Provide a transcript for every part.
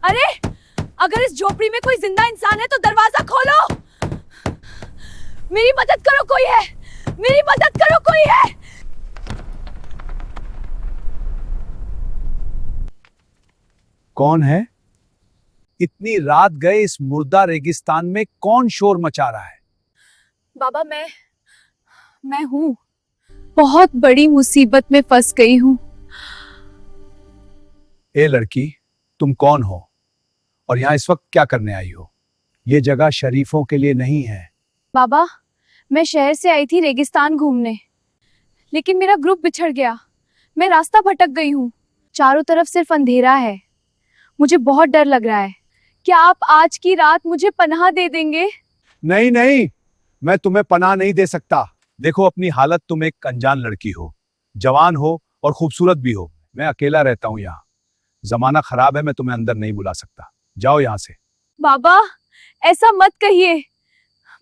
अरे, अगर इस झोपड़ी में कोई जिंदा इंसान है तो दरवाजा खोलो। मेरी मदद करो, कोई है? मेरी मदद करो, कोई है? कौन है? इतनी रात गए इस मुर्दा रेगिस्तान में कौन शोर मचा रहा है? बाबा, मैं हूँ। बहुत बड़ी मुसीबत में फंस गई हूँ। ए लड़की, तुम कौन हो और यहाँ इस वक्त क्या करने आई हो? ये जगह शरीफों के लिए नहीं है। बाबा, मैं शहर से आई थी रेगिस्तान घूमने, लेकिन मेरा ग्रुप बिछड़ गया। मैं रास्ता भटक गई हूँ। चारों तरफ सिर्फ अंधेरा है। मुझे बहुत डर लग रहा है। क्या आप आज की रात मुझे पनाह दे देंगे? नहीं नहीं, मैं तुम्हें पनाह नहीं दे सकता। देखो अपनी हालत, तुम एक अनजान लड़की हो, जवान हो और खूबसूरत भी हो। मैं अकेला रहता हूँ यहाँ। जमाना खराब है, मैं तुम्हें अंदर नहीं बुला सकता। जाओ यहाँ से। बाबा, ऐसा मत कहिए।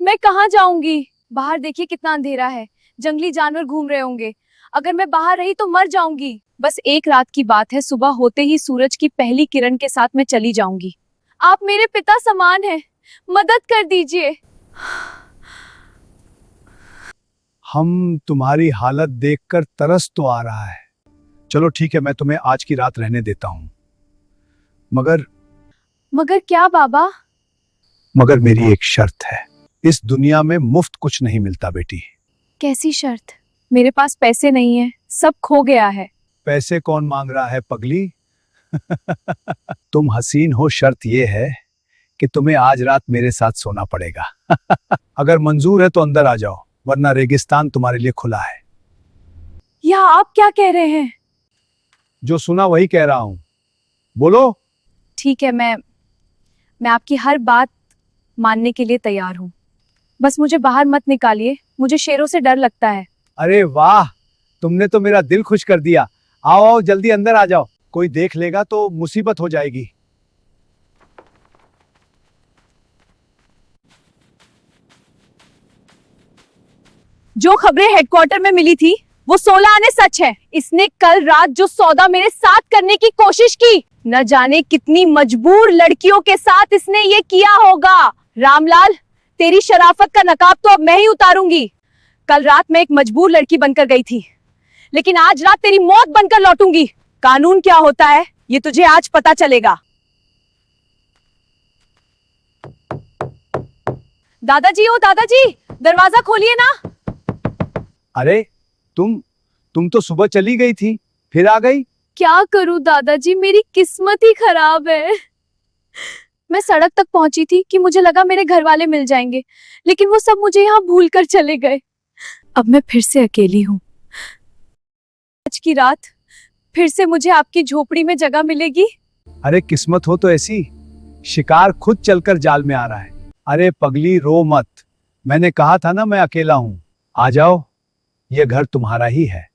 मैं कहाँ जाऊंगी? बाहर देखिए कितना अंधेरा है। जंगली जानवर घूम रहे होंगे। अगर मैं बाहर रही तो मर जाऊंगी। बस एक रात की बात है, सुबह होते ही सूरज की पहली किरण के साथ मैं चली जाऊंगी। आप मेरे पिता समान हैं, मदद कर दीजिए। हम तुम्हारी हालत देखकर तरस तो आ रहा है। चलो ठीक है, मैं तुम्हें आज की रात रहने देता हूँ, मगर क्या बाबा? मगर मेरी एक शर्त है। इस दुनिया में मुफ्त कुछ नहीं मिलता बेटी। कैसी शर्त? मेरे पास पैसे नहीं है, सब खो गया है। पैसे कौन मांग रहा है पगली? तुम हसीन हो, शर्त यह है कि तुम्हें आज रात मेरे साथ सोना पड़ेगा। अगर मंजूर है तो अंदर आ जाओ, वरना रेगिस्तान तुम्हारे लिए खुला है। यह आप क्या कह रहे हैं? जो सुना वही कह रहा हूं, बोलो। ठीक है, मैं आपकी हर बात मानने के लिए तैयार हूँ। बस मुझे बाहर मत निकालिए, मुझे शेरों से डर लगता है। अरे वाह, तुमने तो मेरा दिल खुश कर दिया। आओ आओ, जल्दी अंदर आ जाओ। कोई देख लेगा तो मुसीबत हो जाएगी। जो खबरें हेडक्वार्टर में मिली थी वो 16 आने सच है। इसने कल रात जो सौदा मेरे साथ करने की कोशिश की, न जाने कितनी मजबूर लड़कियों के साथ इसने ये किया होगा। रामलाल, तेरी शराफत का नकाब तो अब मैं ही उतारूंगी। कल रात मैं एक मजबूर लड़की बनकर गई थी, लेकिन आज रात तेरी मौत बनकर लौटूंगी। कानून क्या होता है ये तुझे आज पता चलेगा। दादाजी, ओ दादाजी, दरवाजा खोलिए ना। अरे तुम तो सुबह चली गई थी, फिर आ गई। क्या करूं दादाजी, मेरी किस्मत ही खराब है। मैं सड़क तक पहुंची थी कि मुझे लगा मेरे घर वाले मिल जाएंगे, लेकिन वो सब मुझे यहाँ भूल कर चले गए। अब मैं फिर से अकेली हूँ। आज की रात फिर से मुझे आपकी झोपड़ी में जगह मिलेगी। अरे किस्मत हो तो ऐसी, शिकार खुद चलकर जाल में आ रहा है। अरे पगली, रो मत। मैंने कहा था ना मैं अकेला हूं। आ जाओ, ये घर तुम्हारा ही है।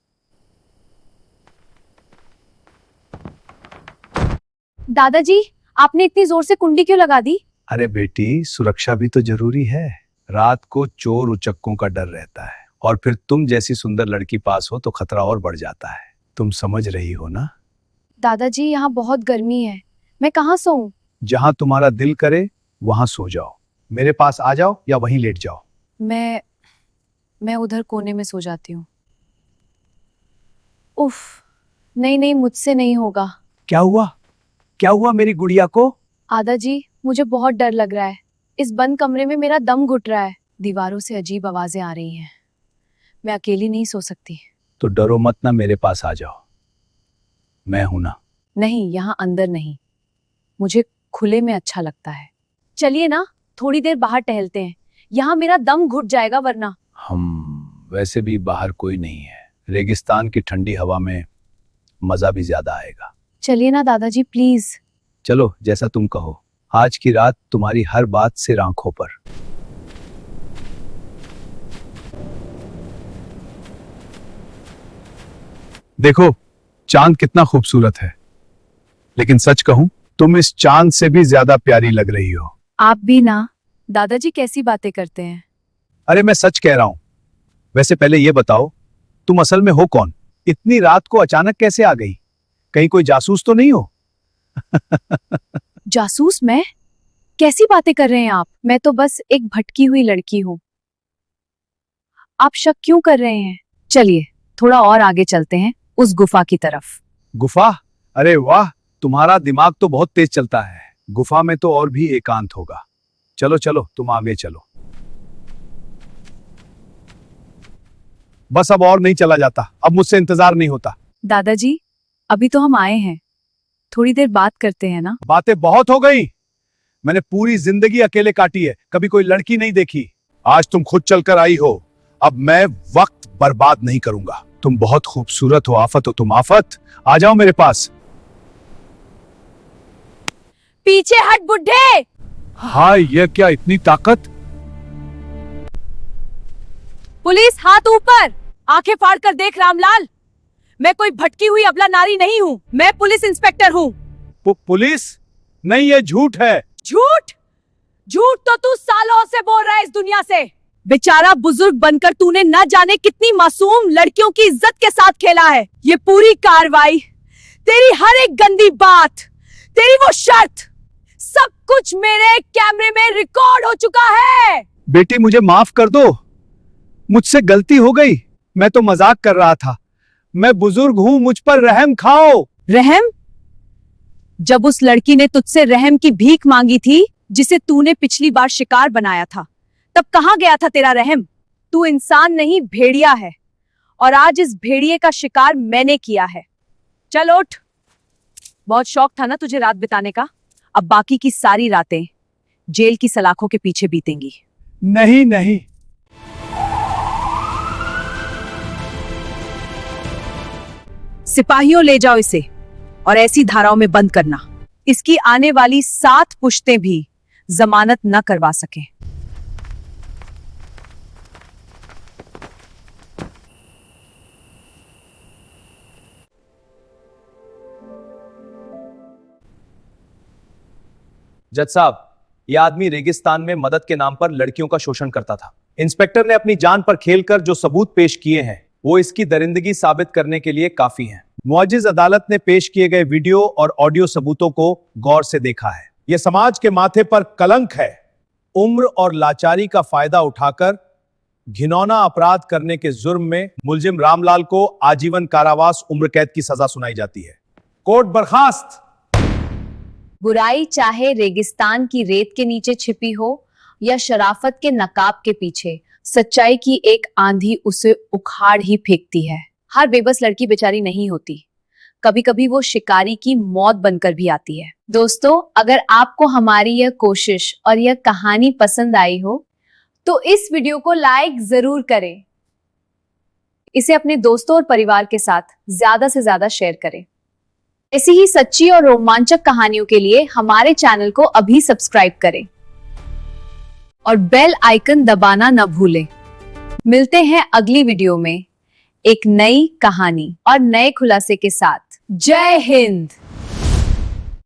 दादाजी, आपने इतनी जोर से कुंडी क्यों लगा दी? अरे बेटी, सुरक्षा भी तो जरूरी है। रात को चोर उचक्कों का डर रहता है, और फिर तुम जैसी सुंदर लड़की पास हो तो खतरा और बढ़ जाता है। तुम समझ रही हो ना? दादाजी, यहाँ बहुत गर्मी है, मैं कहाँ सोऊं? जहां तुम्हारा दिल करे वहां सो जाओ। मेरे पास आ जाओ या वहीं लेट जाओ। मैं उधर कोने में सो जाती हूँ। उफ, नहीं नहीं, मुझसे नहीं होगा। क्या हुआ? क्या हुआ मेरी गुड़िया को? दादाजी, मुझे बहुत डर लग रहा है। इस बंद कमरे में मेरा दम घुट रहा है। दीवारों से अजीब आवाजें आ रही हैं। मैं अकेली नहीं सो सकती। तो डरो मत ना, मेरे पास आ जाओ, मैं हूं ना। नहीं, यहाँ अंदर नहीं, मुझे खुले में अच्छा लगता है। चलिए ना, थोड़ी देर बाहर टहलते हैं। यहाँ मेरा दम घुट जाएगा वरना। वैसे भी बाहर कोई नहीं है। रेगिस्तान की ठंडी हवा में मजा भी ज्यादा आएगा। चलिए ना दादाजी, प्लीज। चलो, जैसा तुम कहो। आज की रात तुम्हारी हर बात से आंखों पर। देखो, चांद कितना खूबसूरत है, लेकिन सच कहूं, तुम इस चांद से भी ज्यादा प्यारी लग रही हो। आप भी ना। दादाजी कैसी बातें करते हैं। अरे मैं सच कह रहा हूं। वैसे पहले ये बताओ, तुम असल में हो कौन? इतनी रात को अचानक कैसे आ गई? कहीं कोई जासूस तो नहीं हो? जासूस मैं? कैसी बातें कर रहे हैं आप? मैं तो बस एक भटकी हुई लड़की हूँ। आप शक क्यों कर रहे हैं? चलिए थोड़ा और आगे चलते हैं, उस गुफा की तरफ। गुफा? अरे वाह, तुम्हारा दिमाग तो बहुत तेज चलता है। गुफा में तो और भी एकांत होगा। चलो चलो, तुम आगे चलो। बस अब और नहीं चला जाता, अब मुझसे इंतजार नहीं होता। दादाजी, अभी तो हम आए हैं, थोड़ी देर बात करते हैं ना? बातें बहुत हो गई। मैंने पूरी जिंदगी अकेले काटी है, कभी कोई लड़की नहीं देखी। आज तुम खुद चलकर आई हो, अब मैं वक्त बर्बाद नहीं करूंगा। तुम बहुत खूबसूरत हो आफत, हो तुम आफत, आ जाओ मेरे पास। पीछे हट बुड्ढे! हाय, ये क्या इतनी ताकत? पुलिस, हाथ ऊपर! आंखें फाड़ कर देख रामलाल, मैं कोई भटकी हुई अबला नारी नहीं हूँ, मैं पुलिस इंस्पेक्टर हूँ। पुलिस? नहीं, ये झूठ है। झूठ? झूठ तो तू सालों से बोल रहा है इस दुनिया से। बेचारा बुजुर्ग बनकर तूने न जाने कितनी मासूम लड़कियों की इज्जत के साथ खेला है। ये पूरी कार्रवाई, तेरी हर एक गंदी बात, तेरी वो शर्त, सब कुछ मेरे कैमरे में रिकॉर्ड हो चुका है। बेटी, मुझे माफ कर दो, मुझसे गलती हो गई। मैं तो मजाक कर रहा था। मैं बुजुर्ग हूं, मुझ पर रहम खाओ। रहम? जब उस लड़की ने तुझसे रहम की भीख मांगी थी, जिसे तूने पिछली बार शिकार बनाया था, तब कहां गया था तेरा रहम? तू इंसान नहीं, भेड़िया है, और आज इस भेड़िए का शिकार मैंने किया है। चल उठ। बहुत शौक था ना तुझे रात बिताने का, अब बाकी की सारी रातें जेल की सलाखों के पीछे बीतेंगी। नहीं नहीं, सिपाहियों, ले जाओ इसे और ऐसी धाराओं में बंद करना, इसकी आने वाली 7 पुश्तें भी जमानत न करवा सके। जज साहब, यह आदमी रेगिस्तान में मदद के नाम पर लड़कियों का शोषण करता था। इंस्पेक्टर ने अपनी जान पर खेलकर जो सबूत पेश किए हैं, वो इसकी दरिंदगी साबित करने के लिए काफी हैं। मुअज्जिज अदालत ने पेश किए गए वीडियो और ऑडियो सबूतों को गौर से देखा है। यह समाज के माथे पर कलंक है। उम्र और लाचारी का फायदा उठाकर घिनौना अपराध करने के जुर्म में मुलजिम रामलाल को आजीवन कारावास उम्र कैद की सजा सुनाई जाती है। कोर्ट बर्खास्त। बुराई चाहे रेगिस्तान की रेत के नीचे छिपी हो या शराफत के नकाब के पीछे, सच्चाई की एक आंधी उसे उखाड़ ही फेंकती है। हर बेबस लड़की बेचारी नहीं होती, कभी कभी वो शिकारी की मौत बनकर भी आती है। दोस्तों, अगर आपको हमारी यह कोशिश और यह कहानी पसंद आई हो तो इस वीडियो को लाइक जरूर करें, इसे अपने दोस्तों और परिवार के साथ ज्यादा से ज्यादा शेयर करें। ऐसी ही सच्ची और रोमांचक कहानियों के लिए हमारे चैनल को अभी सब्सक्राइब करें और बेल आइकन दबाना न भूलें। मिलते हैं अगली वीडियो में एक नई कहानी और नए खुलासे के साथ। जय हिंद।